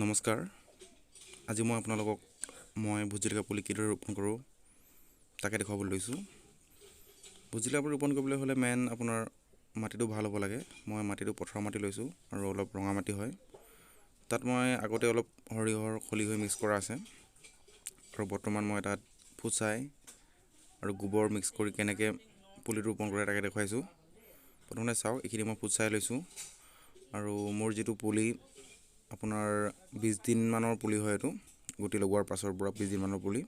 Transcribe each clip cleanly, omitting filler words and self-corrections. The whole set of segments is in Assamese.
নমস্কাৰ আজি মই আপোনালোকক ভোট জলকীয়া পুলি কিদৰে ৰোপণ কৰোঁ তাকে দেখুৱাবলৈ লৈছোঁ। ভোট জলকীয়া পুলি ৰোপণ কৰিবলৈ হ'লে মেইন আপোনাৰ মাটিটো ভাল হ'ব লাগে। মই মাটিটো পথাৰৰ মাটি লৈছোঁ আৰু অলপ ৰঙা মাটি হয়। তাত মই আগতে অলপ সৰিয়হৰ খলি হৈ মিক্স কৰা আছে আৰু বৰ্তমান মই তাত ফুটছাই আৰু গোবৰ মিক্স কৰি কেনেকৈ পুলিটো ৰোপণ কৰে তাকে দেখুৱাইছোঁ। প্ৰথমতে চাওক, এইখিনি মই ফুটছাই লৈছোঁ আৰু মোৰ যিটো পুলি আপোনাৰ 20 দিনমানৰ পুলি হয়। এইটো গুটি লগোৱাৰ পাছৰ পৰা 20 দিনমানৰ পুলি।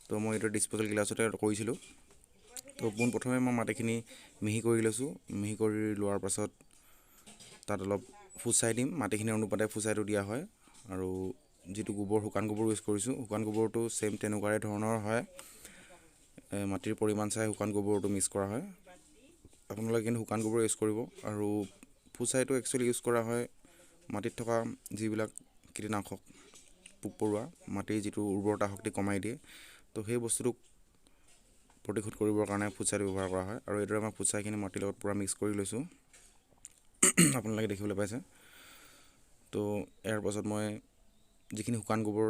তো মই এইটো ডিছপ'জেল গিলাছতে কৰিছিলোঁ। তো পোনপ্ৰথমে মই মাটিখিনি মিহি কৰি লৈছোঁ। মিহি কৰি লোৱাৰ পাছত তাত অলপ ফুটছাই দিম। মাটিখিনি অনুপাতে ফুটছাইটো দিয়া হয় আৰু যিটো গোবৰ, শুকান গোবৰ ইউজ কৰিছোঁ, শুকান গোবৰটো ছেইম তেনেকুৱাই ধৰণৰ হয়। মাটিৰ পৰিমাণ চাই শুকান গোবৰটো মিক্স কৰা হয়। আপোনালোকে কিন্তু শুকান গোবৰ ইউজ কৰিব। আৰু ফুটছাইটো একচুৱেলি ইউজ কৰা হয় মাটিত থকা যিবিলাক কীটনাশক, পোক পৰুৱা, মাটিৰ যিটো উৰ্বৰতা শক্তি কমাই দিয়ে, তো সেই বস্তুটোক প্ৰতিশোধ কৰিবৰ কাৰণে ফুটছাইটো ব্যৱহাৰ কৰা হয়। আৰু এইদৰে মই ফুটছাইখিনি মাটিৰ লগত পূৰা মিক্স কৰি লৈছোঁ, আপোনালোকে দেখিবলৈ পাইছে। তো ইয়াৰ পাছত মই যিখিনি শুকান গোবৰ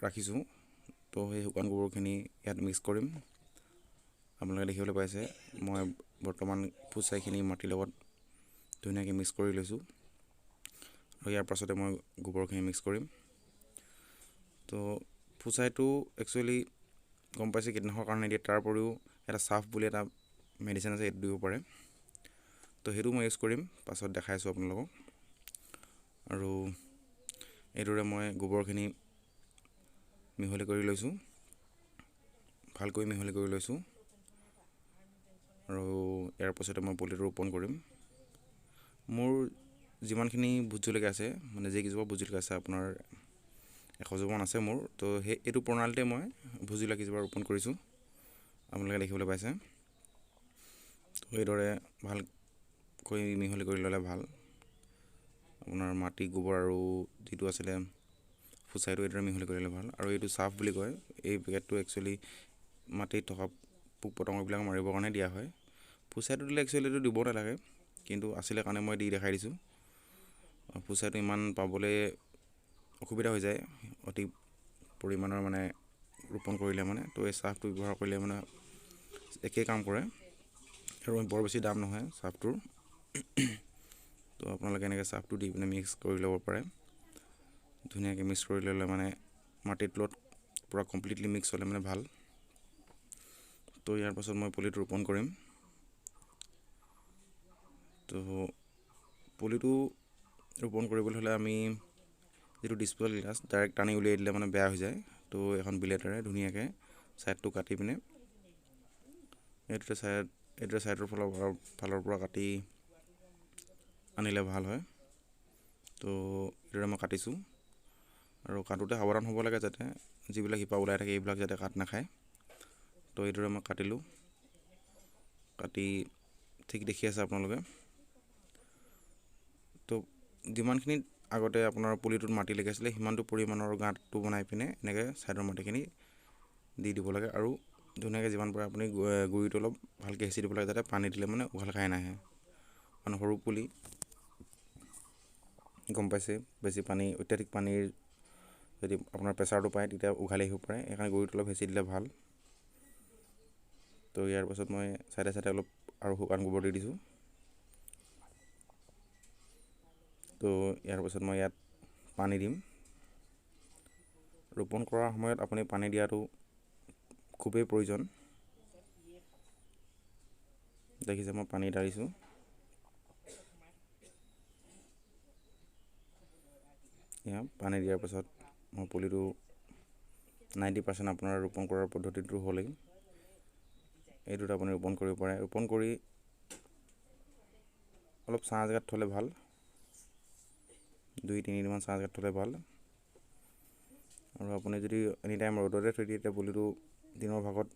ৰাখিছোঁ, তো সেই শুকান গোবৰখিনি ইয়াত মিক্স কৰিম। আপোনালোকে দেখিবলৈ পাইছে মই বৰ্তমান ফুটছাইখিনি মাটিৰ লগত ধুনীয়াকৈ মিক্স কৰি লৈছোঁ আৰু ইয়াৰ পাছতে মই গোবৰখিনি মিক্স কৰিম। তো ফুটছাইটো একচুৱেলি গম পাইছে কীটনাশকৰ কাৰণে দিয়ে, তাৰ উপৰিও এটা চাফ বুলি এটা মেডিচিন আছে, এইটো দিব পাৰে। তো সেইটো মই ইউজ কৰিম, পাছত দেখাইছোঁ আপোনালোকক। আৰু এইদৰে মই গোবৰখিনি মিহলি কৰি লৈছোঁ, ভালকৈ মিহলি কৰি লৈছোঁ আৰু ইয়াৰ পাছতে মই পুলিটো ৰোপণ কৰিম। মোৰ যিমানখিনি ভোট জলকীয়া আছে, মানে যিকেইজোপা ভোট জলকীয়া আছে, আপোনাৰ 100 জোপামান আছে মোৰ। তো এইটো প্ৰণালীতে মই ভোট জলকীয়া কেইজোপা ৰোপণ কৰিছোঁ, আপোনালোকে দেখিবলৈ পাইছে। তো এইদৰে ভালকৈ মিহলি কৰি ল'লে ভাল। আপোনাৰ মাটি, গোবৰ আৰু যিটো আছিলে ফুটছাইটো এইদৰে মিহলি কৰি ল'লে ভাল। আৰু এইটো চাফ বুলি কয়। এই পেকেটটো একচুৱেলি মাটিত থকা পোক পতংগবিলাক মাৰিবৰ কাৰণে দিয়া হয়। ফুটছাইটো দিলে একচুৱেলি এইটো দিব নালাগে, কিন্তু আছিলে কাৰণে মই দি দেখাই দিছোঁ। ফুটছাইটো ইমান পাবলৈ অসুবিধা হৈ যায় অতি পৰিমাণৰ মানে ৰোপণ কৰিলে মানে। তো এই চাফটো ব্যৱহাৰ কৰিলে মানে একেই কাম কৰে আৰু বৰ বেছি দাম নহয় চাফটোৰ। তো আপোনালোকে এনেকৈ চাফটো দি পিনে মিক্স কৰি ল'ব পাৰে। ধুনীয়াকৈ মিক্স কৰি ল'লে মানে মাটিৰ তলত পূৰা কমপ্লিটলি মিক্স হ'লে মানে ভাল। তো ইয়াৰ পাছত মই পুলিটো ৰোপণ কৰিম। তো পুলিটো ৰোপণ কৰিবলৈ হ'লে আমি যিটো ডিছপ'জেল গিলাছ ডাইৰেক্ট টানি উলিয়াই দিলে মানে বেয়া হৈ যায়। তো এখন ব্লেডেৰে ধুনীয়াকৈ ছাইডটো কাটি পিনে এইটোতে ছাইডৰ ফালৰ পৰা কাটি আনিলে ভাল হয়। তো এইদৰে মই কাটিছোঁ আৰু কাটোতে সাৱধান হ'ব লাগে যাতে যিবিলাক শিপা ওলাই থাকে এইবিলাক যাতে কাট নাখায়। তো এইদৰে মই কাটিলোঁ, কাটি ঠিক দেখি আছে আপোনালোকে। তো যিমানখিনি আগতে আপোনাৰ পুলিটোত মাটি লগাইছিলে সিমানটো পৰিমাণৰ গাঁতটো বনাই পিনে এনেকৈ ছাইডৰ মাটিখিনি দি দিব লাগে আৰু ধুনীয়াকৈ যিমান পাৰে আপুনি গুড়িটো অলপ ভালকৈ হেঁচি দিব লাগে, যাতে পানী দিলে মানে উঘাল খাই নাহে। মানে সৰু পুলি গম পাইছে, বেছি পানী, অত্যাধিক পানীৰ যদি আপোনাৰ প্ৰেছাৰটো পায় তেতিয়া উঘালি আহিব পাৰে, সেইকাৰণে গুড়িটো অলপ হেঁচি দিলে ভাল। তো ইয়াৰ পাছত মই চাইডে চাইডে অলপ আৰু শুকান গোবৰ দি দিছোঁ। তো ইয়াৰ পাছত মই ইয়াত পানী দিম। ৰোপণ কৰাৰ সময়ত আপুনি পানী দিয়াটো খুবেই প্ৰয়োজন। দেখিছে মই পানী ঢালিছোঁ। পানী দিয়াৰ পাছত মই পুলিটো 90% আপোনাৰ ৰোপণ কৰাৰ পদ্ধতিটো হ'লেই এইটোত আপুনি ৰোপণ কৰিব পাৰে। ৰোপণ কৰি অলপ ছাঁ জেগাত থ'লে ভাল, 2-3 দিনমান ছাঁ জেগাত থ'লে ভাল। আৰু আপুনি যদি এনি টাইম ৰ'দতে থৈ দিয়ে তেতিয়া পুলিটো দিনৰ ভাগত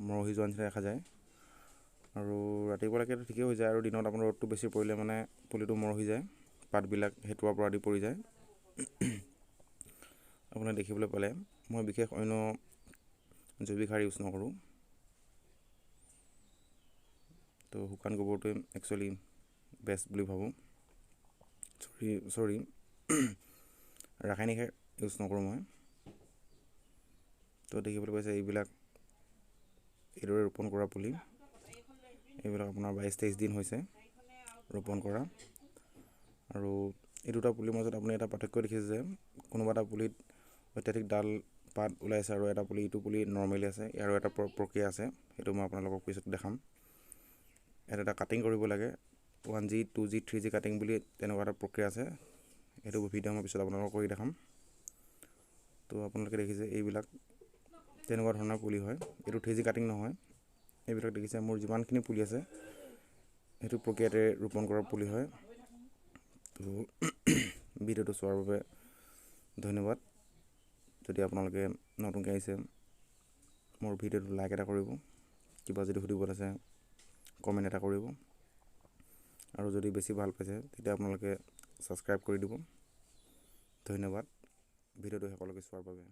মৰহি যোৱা নিচিনা দেখা যায় আৰু ৰাতিপুৱালৈকেতো ঠিকেই হৈ যায়। আৰু দিনত আপোনাৰ ৰ'দটো বেছি পৰিলে মানে পুলিটো মৰহি যায়, পাতবিলাক হেতুৱাৰ পৰা আদি পৰি যায়। আপুনি দেখিবলৈ পালে মই বিশেষ অন্য জৈৱিক সাৰ ইউজ নকৰোঁ। তো শুকান গোবৰটোৱে একচুৱেলি বেষ্ট বুলি ভাবোঁ। ৰাসায়নিক ইউজ নকৰোঁ মই। তো দেখিবলৈ পাইছে এইবিলাক এইদৰে ৰোপণ কৰা পুলি। এইবিলাক আপোনাৰ 22-23 দিন হৈছে ৰোপণ কৰা। আৰু এই দুটা পুলিৰ মাজত আপুনি এটা পাৰ্থক্য দেখিছে যে কোনোবা এটা পুলিত অত্যাধিক ডাল পাত ওলাইছে আৰু এটা পুলি ইটো পুলি নৰ্মেলি আছে। ইয়াৰো এটা প্ৰক্ৰিয়া আছে, সেইটো মই আপোনালোকক পিছত দেখাম। ইয়াত এটা কাটিং কৰিব লাগে, 1G 2G 3G কাটিং বুলি তেনেকুৱা এটা প্ৰক্ৰিয়া আছে। সেইটো ভিডিঅ' মই পিছত আপোনালোকক কৰি দেখাম। তো আপোনালোকে দেখিছে এইবিলাক তেনেকুৱা ধৰণৰ পুলি হয়। এইটো 3G কাটিং নহয়। এইবিলাক দেখিছে মোৰ যিমানখিনি পুলি আছে সেইটো প্ৰক্ৰিয়াতে ৰোপণ কৰা পুলি হয়। তো ভিডিঅ'টো চোৱাৰ বাবে ধন্যবাদ। যদি আপোনালোকে নতুনকৈ আহিছে মোৰ ভিডিঅ'টো লাইক এটা কৰিব, কিবা যদি সুধিব আছে কমেণ্ট এটা কৰিব, আৰু যদি বেছি ভাল পাইছে তেতিয়া আপোনালোকে ছাবস্ক্ৰাইব কৰি দিব। ধন্যবাদ ভিডিঅ'টো সকলোকে চোৱাৰ বাবে।